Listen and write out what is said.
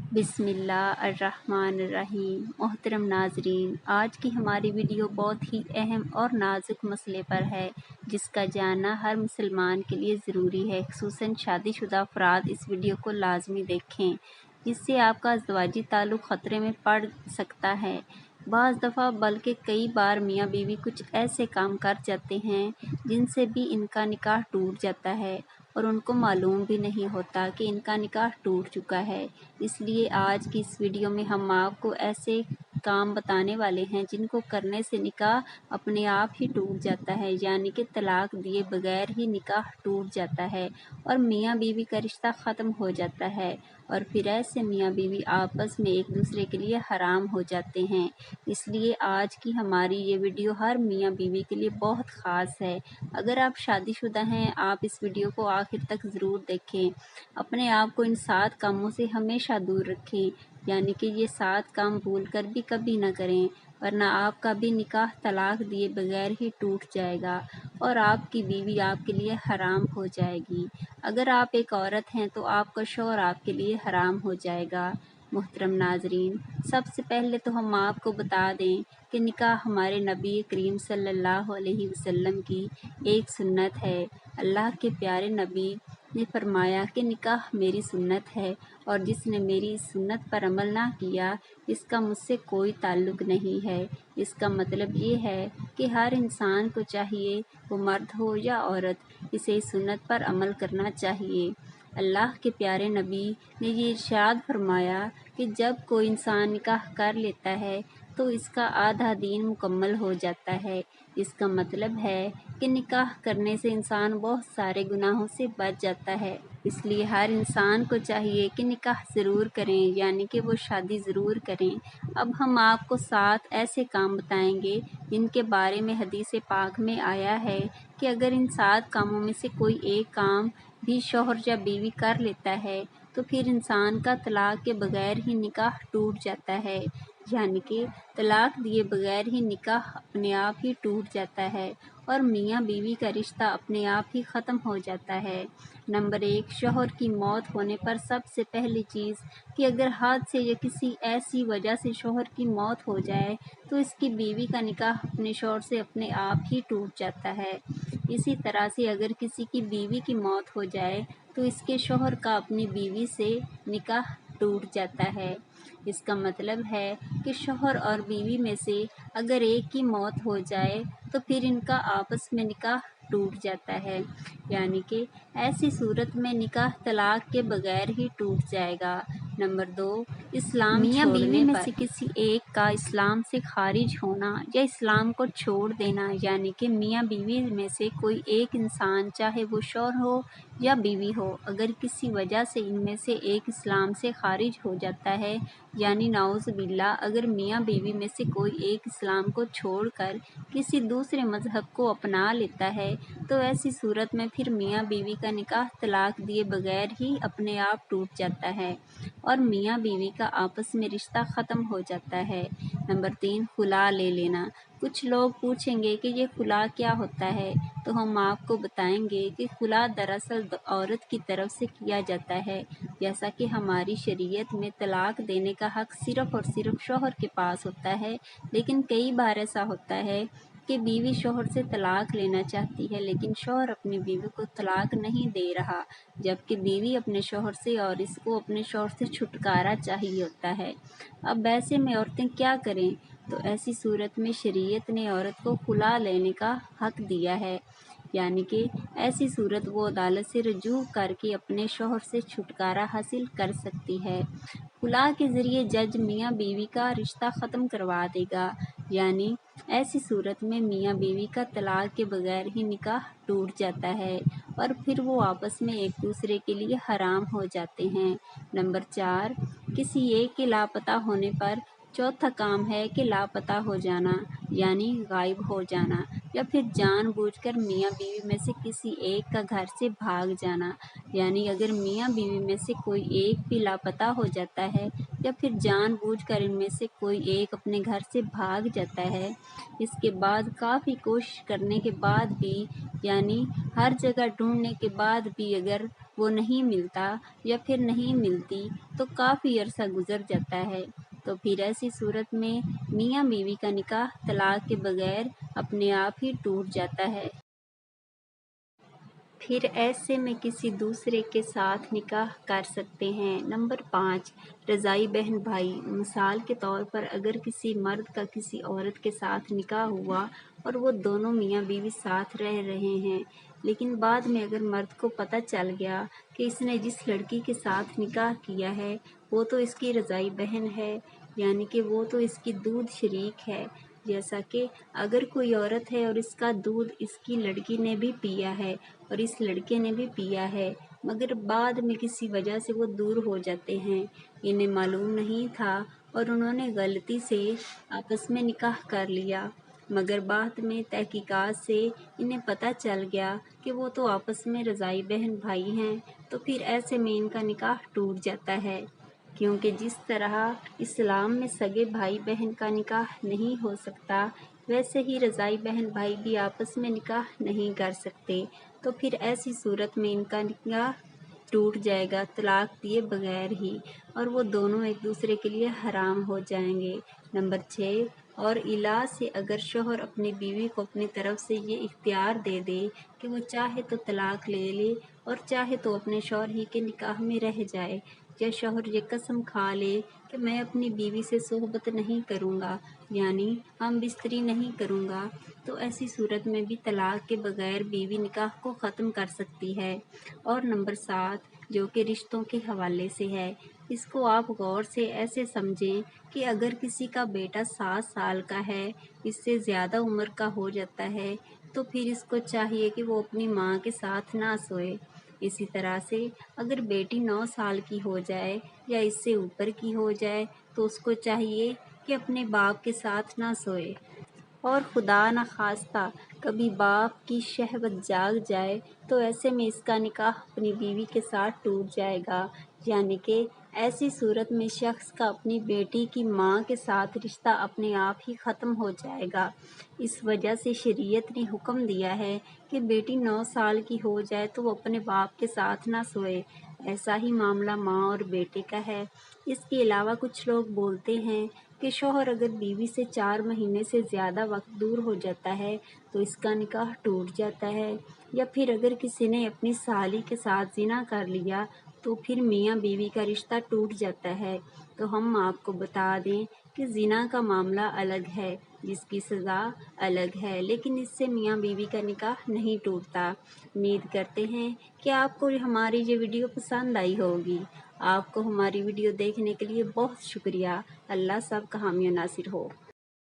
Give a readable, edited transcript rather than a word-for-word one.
बिस्मिल्लाहिर्रहमानिर्रहीम। मोहतरम नाजरीन, आज की हमारी वीडियो बहुत ही अहम और नाजुक मसले पर है जिसका जानना हर मुसलमान के लिए ज़रूरी है। खुसूसन शादीशुदा अफराद इस वीडियो को लाजमी देखें, जिससे आपका अज़दवाजी ताल्लुक़ ख़तरे में पड़ सकता है। बाज़ दफ़ा बल्कि कई बार मियाँ बीवी कुछ ऐसे काम कर जाते हैं जिनसे भी इनका निकाह टूट जाता है और उनको मालूम भी नहीं होता कि इनका निकाह टूट चुका है। इसलिए आज की इस वीडियो में हम आपको ऐसे काम बताने वाले हैं जिनको करने से निकाह अपने आप ही टूट जाता है, यानी कि तलाक दिए बगैर ही निकाह टूट जाता है और मियाँ बीवी का रिश्ता ख़त्म हो जाता है और फिर ऐसे मियाँ बीवी आपस में एक दूसरे के लिए हराम हो जाते हैं। इसलिए आज की हमारी ये वीडियो हर मियाँ बीवी के लिए बहुत ख़ास है। अगर आप शादीशुदा हैं, आप इस वीडियो को आखिर तक ज़रूर देखें। अपने आप को इन 7 कामों से हमेशा दूर रखें, यानी कि ये 7 काम भूल कर भी कभी ना करें, वरना आपका भी निकाह तलाक दिए बगैर ही टूट जाएगा और आपकी बीवी आपके लिए हराम हो जाएगी। अगर आप एक औरत हैं तो आपका शौहर आपके लिए हराम हो जाएगा। मोहतरम नाजरीन, सबसे पहले तो हम आपको बता दें कि निकाह हमारे नबी करीम सल्लल्लाहु अलैहि वसल्लम की एक सुन्नत है। अल्लाह के प्यारे नबी ने फरमाया कि निकाह मेरी सुन्नत है और जिसने मेरी इस सुन्नत पर अमल ना किया, इसका मुझसे कोई ताल्लुक़ नहीं है। इसका मतलब ये है कि हर इंसान को चाहिए, वो मर्द हो या औरत, इसे इस सुन्नत पर अमल करना चाहिए। अल्लाह के प्यारे नबी ने ये इरशाद फरमाया कि जब कोई इंसान निकाह कर लेता है तो इसका आधा दीन मुकम्मल हो जाता है। इसका मतलब है कि निकाह करने से इंसान बहुत सारे गुनाहों से बच जाता है। इसलिए हर इंसान को चाहिए कि निकाह ज़रूर करें, यानी कि वो शादी ज़रूर करें। अब हम आपको 7 ऐसे काम बताएंगे जिनके बारे में हदीस पाक में आया है कि अगर इन 7 कामों में से कोई एक काम भी शौहर या बीवी कर लेता है तो फिर इंसान का तलाक के बगैर ही निकाह टूट जाता है, यानी कि तलाक दिए बगैर ही निकाह अपने आप ही टूट जाता है और मियाँ बीवी का रिश्ता अपने आप ही ख़त्म हो जाता है। नंबर 1, शौहर की मौत होने पर सबसे पहली चीज़ कि अगर हादसे या किसी ऐसी वजह से शौहर की मौत हो जाए तो इसकी बीवी का निकाह अपने शौहर से अपने आप ही टूट जाता है। इसी तरह से अगर किसी की बीवी की मौत हो जाए तो इसके शौहर का अपनी बीवी से निकाह टूट जाता है। इसका मतलब है कि शौहर और बीवी में से अगर एक की मौत हो जाए तो फिर इनका आपस में निकाह टूट जाता है, यानी कि ऐसी सूरत में निकाह तलाक के बगैर ही टूट जाएगा। नंबर 2, इस्लाम मियाँ बीवी में से किसी एक का इस्लाम से खारिज होना या इस्लाम को छोड़ देना, यानी कि मियाँ बीवी में से कोई एक इंसान, चाहे वो शौहर हो या बीवी हो, अगर किसी वजह से इनमें से एक इस्लाम से खारिज हो जाता है, यानी नाउज़ बिल्लाह, अगर मियाँ बीवी में से कोई एक इस्लाम को छोड़कर किसी दूसरे मज़हब को अपना लेता है, तो ऐसी सूरत में फिर मियाँ बीवी का निकाह तलाक दिए बगैर ही अपने आप टूट जाता है और मियाँ बीवी का आपस में रिश्ता ख़त्म हो जाता है। नंबर 3, खुला ले लेना। कुछ लोग पूछेंगे कि ये खुला क्या होता है, तो हम आपको बताएंगे कि खुला दरअसल औरत की तरफ से किया जाता है। जैसा कि हमारी शरीयत में तलाक देने का हक़ सिर्फ़ और सिर्फ शौहर के पास होता है, लेकिन कई बार ऐसा होता है कि बीवी शौहर से तलाक लेना चाहती है लेकिन शौहर अपनी बीवी को तलाक नहीं दे रहा, जबकि बीवी अपने शौहर से और इसको अपने शौहर से छुटकारा चाहिए होता है। अब ऐसे में औरतें क्या करें? तो ऐसी सूरत में शरीयत ने औरत को खुला लेने का हक़ दिया है, यानी कि ऐसी सूरत वो अदालत से रजू करके अपने शौहर से छुटकारा हासिल कर सकती है। खुला के ज़रिए जज मियाँ बीवी का रिश्ता ख़त्म करवा देगा, यानी ऐसी सूरत में मियाँ बीवी का तलाक के बगैर ही निकाह टूट जाता है और फिर वो आपस में एक दूसरे के लिए हराम हो जाते हैं। नंबर 4, किसी एक के लापता होने पर चौथा काम है कि लापता हो जाना, यानी गायब हो जाना या फिर जानबूझकर मियाँ बीवी में से किसी एक का घर से भाग जाना, यानी अगर मियाँ बीवी में से कोई एक भी लापता हो जाता है या फिर जानबूझकर इनमें से कोई एक अपने घर से भाग जाता है, इसके बाद काफ़ी कोशिश करने के बाद भी, यानी हर जगह ढूंढने के बाद भी अगर وہ نہیں ملتا یا پھر نہیں ملتی تو کافی عرصہ گزر جاتا ہے، تو پھر ایسی صورت میں میاں بیوی کا نکاح طلاق کے بغیر اپنے آپ ہی ٹوٹ جاتا ہے۔ پھر ایسے میں کسی دوسرے کے ساتھ نکاح کر سکتے ہیں۔ نمبر 5، رضائی بہن بھائی۔ مثال کے طور پر اگر کسی مرد کا کسی عورت کے ساتھ نکاح ہوا اور وہ دونوں میاں بیوی ساتھ رہ رہے ہیں، لیکن بعد میں اگر مرد کو پتہ چل گیا کہ اس نے جس لڑکی کے ساتھ نکاح کیا ہے وہ تو اس کی رضائی بہن ہے، یعنی کہ وہ تو اس کی دودھ شریک ہے، جیسا کہ اگر کوئی عورت ہے اور اس کا دودھ اس کی لڑکی نے بھی پیا ہے اور اس لڑکے نے بھی پیا ہے، مگر بعد میں کسی وجہ سے وہ دور ہو جاتے ہیں، انہیں معلوم نہیں تھا اور انہوں نے غلطی سے آپس میں نکاح کر لیا، مگر بعد میں تحقیقات سے انہیں پتہ چل گیا کہ وہ تو آپس میں رضائی بہن بھائی ہیں، تو پھر ایسے میں ان کا نکاح ٹوٹ جاتا ہے، کیونکہ جس طرح اسلام میں سگے بھائی بہن کا نکاح نہیں ہو سکتا، ویسے ہی رضائی بہن بھائی بھی آپس میں نکاح نہیں کر سکتے، تو پھر ایسی صورت میں ان کا نکاح ٹوٹ جائے گا طلاق دیے بغیر ہی، اور وہ دونوں ایک دوسرے کے لیے حرام ہو جائیں گے۔ نمبر 6، اور الا سے اگر شوہر اپنی بیوی کو اپنی طرف سے یہ اختیار دے دے کہ وہ چاہے تو طلاق لے لے اور چاہے تو اپنے شوہر ہی کے نکاح میں رہ جائے، یا شوہر یہ قسم کھا لے کہ میں اپنی بیوی سے صحبت نہیں کروں گا، یعنی ہم بستری نہیں کروں گا، تو ایسی صورت میں بھی طلاق کے بغیر بیوی نکاح کو ختم کر سکتی ہے۔ اور نمبر 7، جو کہ رشتوں کے حوالے سے ہے، اس کو آپ غور سے ایسے سمجھیں کہ اگر کسی کا بیٹا 7 سال کا ہے، اس سے زیادہ عمر کا ہو جاتا ہے، تو پھر اس کو چاہیے کہ وہ اپنی ماں کے ساتھ نہ سوئے۔ اسی طرح سے اگر بیٹی 9 سال کی ہو جائے یا اس سے اوپر کی ہو جائے تو اس کو چاہیے کہ اپنے باپ کے ساتھ نہ سوئے، اور خدا نخواستہ کبھی باپ کی شہوت جاگ جائے تو ایسے میں اس کا نکاح اپنی بیوی کے ساتھ ٹوٹ جائے گا، یعنی کہ ایسی صورت میں شخص کا اپنی بیٹی کی ماں کے ساتھ رشتہ اپنے آپ ہی ختم ہو جائے گا۔ اس وجہ سے شریعت نے حکم دیا ہے کہ بیٹی 9 سال کی ہو جائے تو وہ اپنے باپ کے ساتھ نہ سوئے۔ ایسا ہی معاملہ ماں اور بیٹے کا ہے۔ اس کے علاوہ کچھ لوگ بولتے ہیں کہ شوہر اگر بیوی سے 4 مہینے سے زیادہ وقت دور ہو جاتا ہے تو اس کا نکاح ٹوٹ جاتا ہے، یا پھر اگر کسی نے اپنی سالی کے ساتھ زنا کر لیا تو پھر میاں بیوی کا رشتہ ٹوٹ جاتا ہے۔ تو ہم آپ کو بتا دیں کہ زنا کا معاملہ الگ ہے جس کی سزا الگ ہے، لیکن اس سے میاں بیوی کا نکاح نہیں ٹوٹتا۔ امید کرتے ہیں کہ آپ کو ہماری یہ ویڈیو پسند آئی ہوگی۔ آپ کو ہماری ویڈیو دیکھنے کے لیے بہت شکریہ۔ اللہ سب کا حامی و ناصر ہو۔